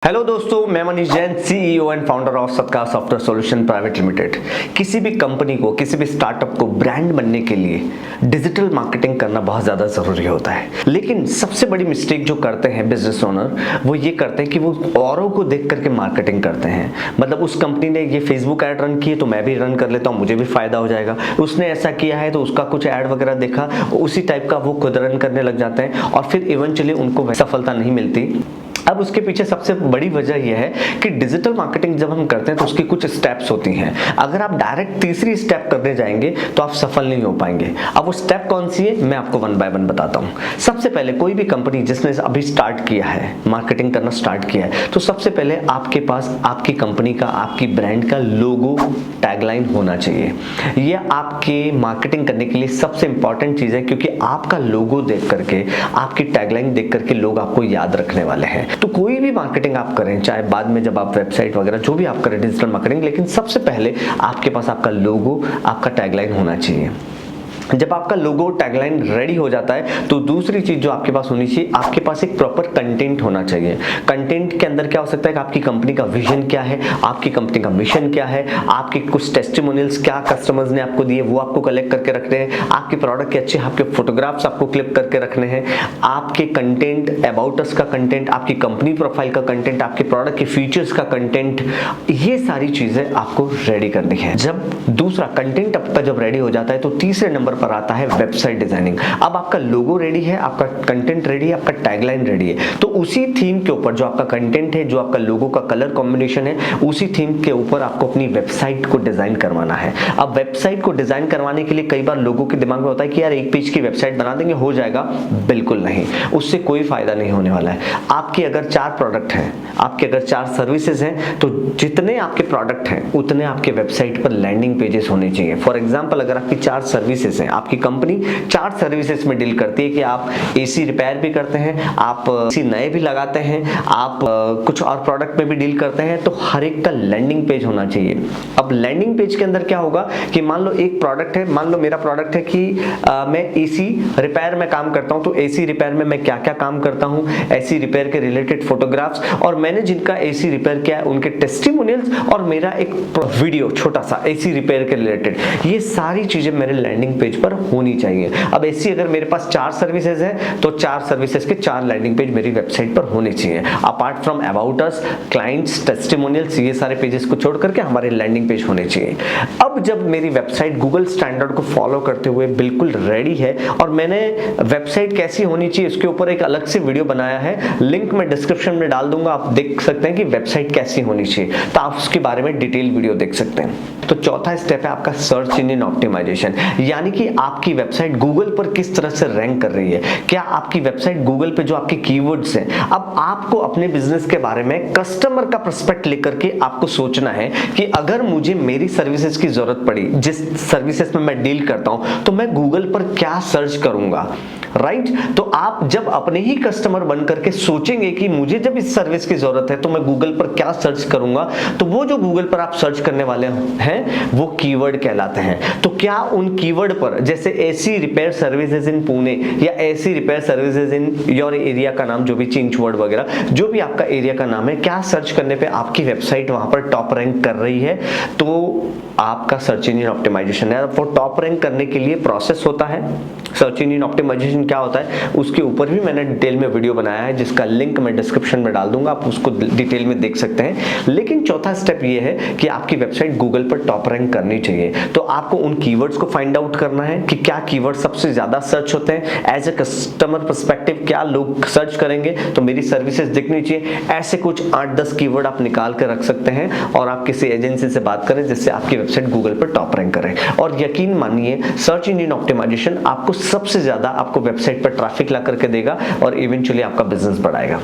Hello दोस्तों, मैं Manish Jain, CEO and founder of सत्कार सॉफ्टवेयर सॉल्यूशन प्राइवेट लिमिटेड। किसी भी कंपनी को, किसी भी स्टार्टअप को ब्रांड बनने के लिए डिजिटल मार्केटिंग करना बहुत ज़्यादा ज़रूरी होता है। लेकिन सबसे बड़ी मिस्टेक जो करते हैं बिजनेस ओनर, वो ये करते हैं कि वो औरों को देख करके मार्केटिंग करते हैं। मतलब उस कंपनी ने ये फेसबुक ऐड रन की है तो मैं भी रन कर लेता हूँ, मुझे भी फायदा हो जाएगा। उसने ऐसा किया है तो उसका कुछ ऐड वगैरह देखा, उसी टाइप का वो खुद रन करने लग जाते हैं और फिर इवेंचुअली उनको सफलता नहीं मिलती। अब उसके पीछे सबसे बड़ी वजह यह है कि डिजिटल मार्केटिंग जब हम करते हैं तो उसकी कुछ स्टेप्स होती हैं। अगर आप डायरेक्ट तीसरी स्टेप करने जाएंगे तो आप सफल नहीं हो पाएंगे। अब वो स्टेप कौन सी है, मैं आपको वन बाय वन बताता हूं। सबसे पहले कोई भी कंपनी जिसने अभी स्टार्ट किया है, मार्केटिंग करना स्टार्ट किया है, तो सबसे पहले आपके पास आपकी कंपनी का, आपकी ब्रांड का लोगो, टैगलाइन होना चाहिए। यह आपके मार्केटिंग करने के लिए सबसे इंपॉर्टेंट चीज है, क्योंकि आपका लोगो देख करके, आपकी टैगलाइन देख करके लोग आपको याद रखने वाले हैं। तो कोई भी मार्केटिंग आप करें, चाहे बाद में जब आप वेबसाइट वगैरह जो भी आप करें डिजिटल मार्केटिंग, लेकिन सबसे पहले आपके पास आपका लोगो, आपका टैगलाइन होना चाहिए। जब आपका लोगो, टैगलाइन रेडी हो जाता है तो दूसरी चीज जो आपके पास होनी चाहिए, आपके पास एक प्रॉपर कंटेंट होना चाहिए। कंटेंट के अंदर क्या हो सकता है कि आपकी कंपनी का विजन क्या है, आपकी कंपनी का मिशन क्या है, आपके कुछ टेस्टिमोनियल्स क्या कस्टमर्स ने आपको दिए वो आपको कलेक्ट करके रखने हैं, आपके प्रोडक्ट के अच्छे आपके फोटोग्राफ्स आपको क्लिक करके रखने हैं, आपके कंटेंट, अबाउट अस का कंटेंट, आपकी कंपनी प्रोफाइल का कंटेंट, आपके प्रोडक्ट के फीचर्स का कंटेंट, ये सारी चीजें आपको रेडी करनी है। जब दूसरा कंटेंट आपका जब रेडी हो जाता है तो तीसरे नंबर पर आता है वेबसाइट डिजाइनिंग। अब आपका लोगो रेडी है, आपका कंटेंट रेडी है, आपका टैगलाइन रेडी है, तो उसी थीम के ऊपर जो आपका कंटेंट है, जो आपका लोगो का कलर कॉम्बिनेशन है, उसी थीम के ऊपर आपको अपनी वेबसाइट को डिजाइन करवाना है। अब वेबसाइट को डिजाइन करवाने के लिए कई बार लोगों के दिमाग में होता है कि यार एक पेज की वेबसाइट बना देंगे हो जाएगा। बिल्कुल नहीं, उससे कोई फायदा नहीं होने वाला है। आपके अगर 4 प्रोडक्ट हैं, आपके अगर 4 सर्विसेज हैं, तो जितने आपके प्रोडक्ट हैं उतने आपके वेबसाइट पर लैंडिंग पेजेस होने चाहिए। फॉर एग्जांपल, अगर आपकी 4 सर्विसेज हैं, आपकी कंपनी 4 सर्विसेज में डील करती है कि आप एसी रिपेयर भी करते हैं, आप एसी नए भी लगाते हैं, आप कुछ और प्रोडक्ट में भी डील करते हैं, तो हर एक का लैंडिंग पेज होना चाहिए। अब लैंडिंग पेज के अंदर क्या होगा कि मान लो एक प्रोडक्ट है, मान लो मेरा प्रोडक्ट है कि मैं एसी रिपेयर में काम करता हूं, तो एसी रिपेयर में मैं क्या क्या काम करता हूं, एसी रिपेयर के रिलेटेड फोटोग्राफ्स, और मैंने जिनका एसी रिपेयर किया है उनके टेस्टिमोनियल्स, और मेरा एक वीडियो छोटा सा एसी रिपेयर के रिलेटेड, ये सारी चीजें मेरे लैंडिंग पेज पर होनी चाहिए। अब ऐसी अगर मेरे पास 4 सर्विसेज है तो 4 सर्विसेज के 4 लैंडिंग पेज मेरी वेबसाइट पर होने चाहिए। Apart from about us, clients, testimonials, ये सारे पेजेस को छोड़ करके हमारे लैंडिंग पेज होने चाहिए। अब जब मेरी वेबसाइट गूगल स्टैंडर्ड को फॉलो करते हुए बिल्कुल रेडी है, और मैंने वेबसाइट कैसी होनी चाहिए उसके ऊपर एक अलग से वीडियो बनाया है, लिंक मैं डिस्क्रिप्शन में डाल दूंगा, आप देख सकते हैं कि वेबसाइट कैसी होनी चाहिए, तो आप उसके बारे में डिटेल वीडियो देख सकते हैं। तो चौथा स्टेप है आपका सर्च इंजन ऑप्टिमाइजेशन, यानी कि आपकी वेबसाइट गूगल पर किस तरह से रैंक कर रही है। क्या आपकी वेबसाइट गूगल पे जो आपके कीवर्ड्स हैं, अब आपको अपने बिजनेस के बारे में कस्टमर का पर्सपेक्ट लेकर के आपको सोचना है कि अगर मुझे मेरी सर्विसेज की जरूरत पड़ी, जिस सर्विसेज में मैं डील करता हूं, तो मैं गूगल पर क्या सर्च करूंगा, राइट। तो आप जब अपने ही कस्टमर बन करके सोचेंगे कि मुझे जब इस सर्विस की जरूरत है तो मैं गूगल पर क्या सर्च करूंगा, तो वो जो गूगल पर आप सर्च करने वाले हैं वो कीवर्ड कहलाते हैं। तो क्या उन कीवर्ड पर, जैसे AC repair services in Pune या AC repair services in your area का नाम, जो भी चिंचवड वगैरह, जो भी आपका एरिया का नाम है, क्या सर्च करने पे आपकी वेबसाइट वहां पर टॉप रैंक कर रही है, तो आपका सर्च इंजन ऑप्टिमाइजेशन है। वो टॉप रैंक करने के लिए प्रोसेस होता है। सर्च इंजन ऑप्टिमाइजेशन क्या होता है उसके ऊपर भी मैंने डिटेल में वीडियो बनाया है, जिसका लिंक मैं डिस्क्रिप्शन में डाल दूंगा, आप उसको डिटेल में देख सकते हैं। लेकिन चौथा स्टेप ये है कि आपकी वेबसाइट गूगल पर टॉप रैंक करनी चाहिए। तो आपको उन कीवर्ड्स को फाइंड आउट करना है कि क्या कीवर्ड सबसे ज्यादा सर्च होते हैं, एज ए कस्टमर पर्सपेक्टिव क्या लोग सर्च करेंगे, तो मेरी सर्विसेज दिखनी चाहिए। ऐसे कुछ 8-10 कीवर्ड आप निकाल कर रख सकते हैं और आप किसी एजेंसी से बात करें जिससे आपकी वेबसाइट गूगल पर टॉप रैंक करे। और यकीन मानिए, सर्च इंजन ऑप्टिमाइजेशन आपको सबसे ज्यादा आपको वेबसाइट पर ट्रैफिक ला करके देगा और इवेंचुअली आपका बिजनेस बढ़ाएगा।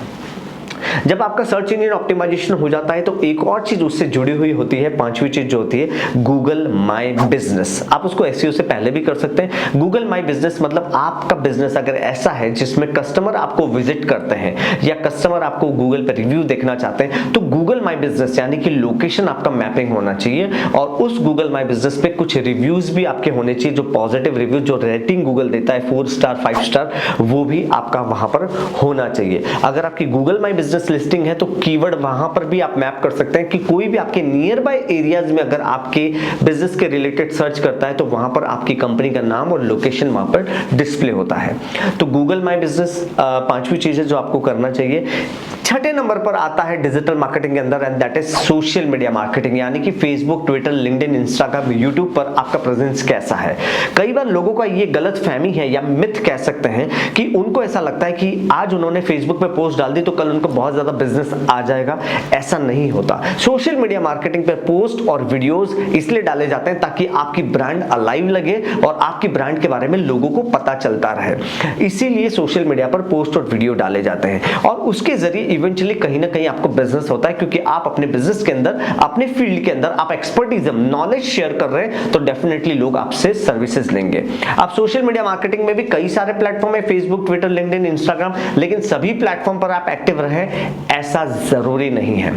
जब आपका सर्च इंजन ऑप्टिमाइजेशन हो जाता है तो एक और चीज उससे जुड़ी हुई होती है, 5वीं चीज जो होती है गूगल माई बिजनेस। आप उसको एसईओ से पहले भी कर सकते हैं। गूगल माई बिजनेस मतलब आपका बिजनेस अगर ऐसा है जिसमें कस्टमर आपको विजिट करते हैं या कस्टमर आपको गूगल पर रिव्यू देखना चाहते हैं, तो गूगल माई बिजनेस यानी कि लोकेशन आपका मैपिंग होना चाहिए और उस गूगल माई बिजनेस पे कुछ रिव्यूज भी आपके होने चाहिए, जो पॉजिटिव रिव्यू, जो रेटिंग गूगल देता है 4 स्टार 5 स्टार, वो भी आपका वहां पर होना चाहिए। अगर आपकी गूगल माई बिजनेस लिस्टिंग है तो कीवर्ड वहां पर भी आप मैप कर सकते हैं कि कोई भी आपके नियर बाय एरियाज में अगर आपके बिजनेस के रिलेटेड सर्च करता है तो वहां पर आपकी कंपनी का नाम और लोकेशन वहां पर डिस्प्ले होता है। तो गूगल माई बिजनेस पांचवी चीज है जो आपको करना चाहिए। छठे नंबर पर आता है डिजिटल मार्केटिंग के अंदर, and that is social media marketing, यानी कि Facebook, Twitter, LinkedIn, Instagram, YouTube पर आपका प्रेजेंस कैसा है। कई बार लोगों का ये गलत फहमी है या मिथ कह सकते हैं कि उनको ऐसा लगता है कि आज उन्होंने फेसबुक पे पोस्ट डाल दी तो कल उनको बहुत ज्यादा बिजनेस आ जाएगा। ऐसा नहीं होता। सोशल मीडिया मार्केटिंग पे पोस्ट और वीडियोस इसलिए डाले जाते हैं ताकि आपकी ब्रांड अलाइव लगे और आपकी ब्रांड के बारे में लोगों को पता चलता रहे। इसीलिए सोशल मीडिया पर पोस्ट और वीडियो डाले जाते हैं और उसके जरिए इवेंचुअली कहीं ना कहीं आपको बिजनेस होता है, क्योंकि आप अपने बिजनेस के अंदर, अपने फील्ड के अंदर आप एक्सपर्टीजम, नॉलेज शेयर कर रहे हैं तो डेफिनेटली लोग आपसे सर्विसेज लेंगे। आप सोशल मीडिया मार्केटिंग में भी कई सारे प्लेटफॉर्म है, फेसबुक, ट्विटर, लिंक्डइन, इंस्टाग्राम, लेकिन सभी प्लेटफॉर्म पर आप एक्टिव रहे ऐसा जरूरी नहीं है।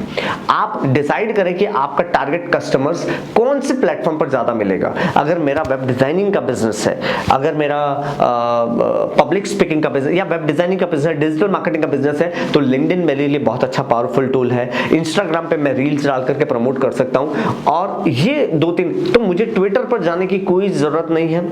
आप डिसाइड करें कि आपका टारगेट कस्टमर्स कौन से प्लेटफॉर्म पर ज्यादा मिलेगा। अगर मेरा वेब डिजाइनिंग का बिजनेस है, अगर मेरा पब्लिक स्पीकिंग का बिजनेस या वेब डिजाइनिंग का बिजनेस, डिजिटल मार्केटिंग का बिजनेस है तो लिंक्डइन मेरे लिए बहुत अच्छा पावरफुल टूल है। इंस्टाग्राम पे मैं रील्स डाल करके प्रमोट कर सकता हूं और ये दो तीन, तो मुझे ट्विटर पर जाने की कोई जरूरत नहीं है।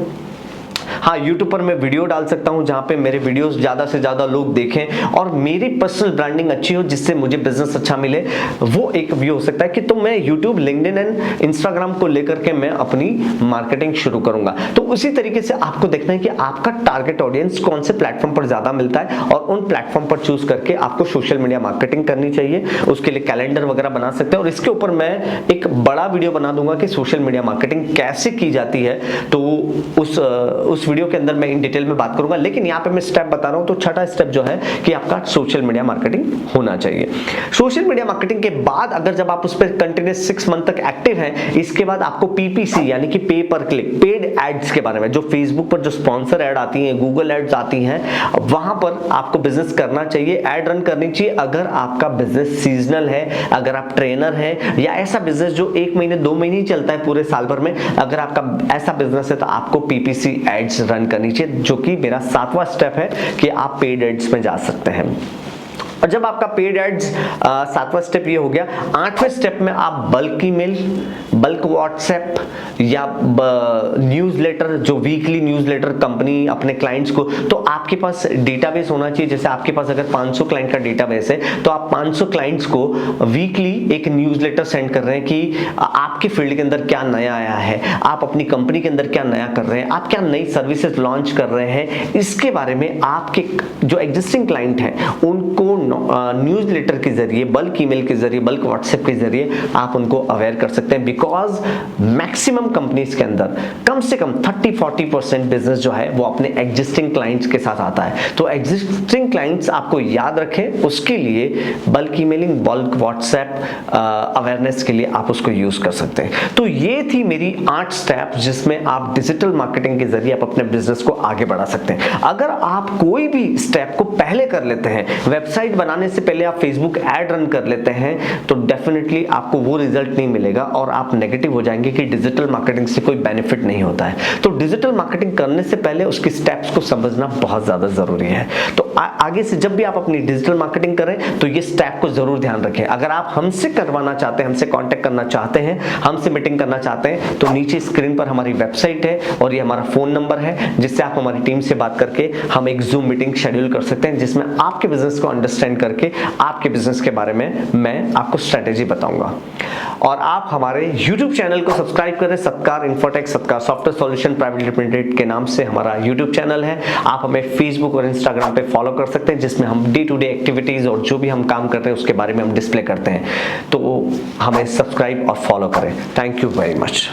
हाँ, यूट्यूब पर मैं वीडियो डाल सकता हूं जहां पे मेरे वीडियोस ज्यादा से ज्यादा लोग देखें और मेरी पर्सनल ब्रांडिंग अच्छी हो जिससे मुझे बिजनेस अच्छा मिले। वो एक व्यू हो सकता है कि तो मैं यूट्यूब, लिंक्डइन एंड इंस्टाग्राम को लेकर के मैं अपनी मार्केटिंग शुरू करूंगा। तो उसी तरीके से आपको देखना है कि आपका टारगेट ऑडियंस कौन से प्लेटफॉर्म पर ज्यादा मिलता है और उन प्लेटफॉर्म पर चूज करके आपको सोशल मीडिया मार्केटिंग करनी चाहिए। उसके लिए कैलेंडर वगैरह बना सकते हैं और इसके ऊपर मैं एक बड़ा वीडियो बना दूंगा कि सोशल मीडिया मार्केटिंग कैसे की जाती है। तो उस वीडियो के अंदर मैं इन डिटेल में बात करूंगा, लेकिन यहां पे मैं स्टेप बता रहा हूं। तो छठा स्टेप जो है कि आपका सोशल मीडिया मार्केटिंग होना चाहिए। सोशल मीडिया मार्केटिंग के बाद अगर जब आप उस पर कंटिन्यूस 6 मंथ तक एक्टिव हैं, इसके बाद आपको पीपीसी यानी कि पे पर क्लिक, पेड एड्स के बारे में, जो फेसबुक पर जो स्पॉन्सर एड आती हैं, गूगल एड्स आती हैं, वहां पर आपको बिजनेस करना चाहिए, एड रन करनी चाहिए। अगर आपका बिजनेस सीजनल है, अगर आप ट्रेनर हैं या ऐसा बिजनेस जो 1 महीने 2 महीने ही चलता है पूरे साल भर में, अगर आपका ऐसा बिजनेस है तो आपको पीपीसी एड्स रन करनी चाहिए, जो कि मेरा 7वां स्टेप है कि आप पेड एड्स में जा सकते हैं। और जब आपका पेड एड्स 7वां स्टेप ये हो गया, 8वें स्टेप में आप बल्क ईमेल, बल्क व्हाट्सएप या न्यूज़लेटर, जो वीकली न्यूज़लेटर कंपनी अपने क्लाइंट्स को, तो आपके पास डेटाबेस होना चाहिए। जैसे आपके पास अगर 500 क्लाइंट का डेटाबेस है तो आप 500 क्लाइंट्स को वीकली एक न्यूज़लेटर सेंड कर रहे हैं कि आपके फील्ड के अंदर क्या नया आया है, आप अपनी कंपनी के अंदर क्या नया कर रहे हैं, आप क्या नई सर्विसेज लॉन्च कर रहे हैं, इसके बारे में आपके जो एग्जिस्टिंग क्लाइंट हैं उनको न्यूज़लेटर के जरिए, बल्क ईमेल के जरिए, बल्क व्हाट्सएप के जरिए आप उनको अवेयर कर सकते हैं। बिकॉज मैक्सिमम कंपनीज के अंदर कम से कम 30-40% बिजनेस जो है वो अपने एग्जिस्टिंग क्लाइंट्स के साथ आता है। तो एग्जिस्टिंग क्लाइंट्स आपको याद रखें, उसके लिए bulk emailing, bulk WhatsApp awareness के लिए आप उसको यूज कर सकते हैं। तो ये थी मेरी 8 स्टेप जिसमें आप डिजिटल मार्केटिंग के जरिए आप अपने बिजनेस को आगे बढ़ा सकते हैं। अगर आप कोई भी स्टेप को पहले कर लेते हैं, वेबसाइट बनाने से पहले आप फेसबुक ऐड रन कर लेते हैं, तो डेफिनेटली आपको वो रिजल्ट नहीं मिलेगा और आप नेगेटिव हो जाएंगे कि डिजिटल मार्केटिंग से कोई बेनिफिट नहीं होता है। तो डिजिटल मार्केटिंग करने से पहले उसकी स्टेप्स को समझना बहुत ज्यादा जरूरी है। तो आगे से जब भी आप अपनी डिजिटल मार्केटिंग करें तो ये स्टेप को जरूर ध्यान रखें। अगर आप हमसे करवाना चाहते हैं, हमसे कांटेक्ट करना चाहते हैं, हमसे मीटिंग करना चाहते हैं, तो नीचे स्क्रीन पर हमारी वेबसाइट है और ये हमारा फोन नंबर है जिससे आप हमारी टीम से बात करके हम एक जूम मीटिंग शेड्यूल कर सकते हैं, जिसमें आपके बिजनेस को अंडरस्टैंड करके आपके बिजनेस के बारे में मैं आपको स्ट्रेटेजी बताऊंगा। और आप हमारे YouTube चैनल को सब्सक्राइब करें, सत्कार इन्फोटेक, सत्कार सॉफ्टवेयर सॉल्यूशन प्राइवेट लिमिटेड के नाम से हमारा YouTube चैनल है। आप हमें फेसबुक और इंस्टाग्राम पे फॉलो कर सकते हैं, जिसमें हम डे टू डे एक्टिविटीज और जो भी हम काम करते हैं उसके बारे में हम डिस्प्ले करते हैं। तो हमें सब्सक्राइब और फॉलो करें। Thank you very much.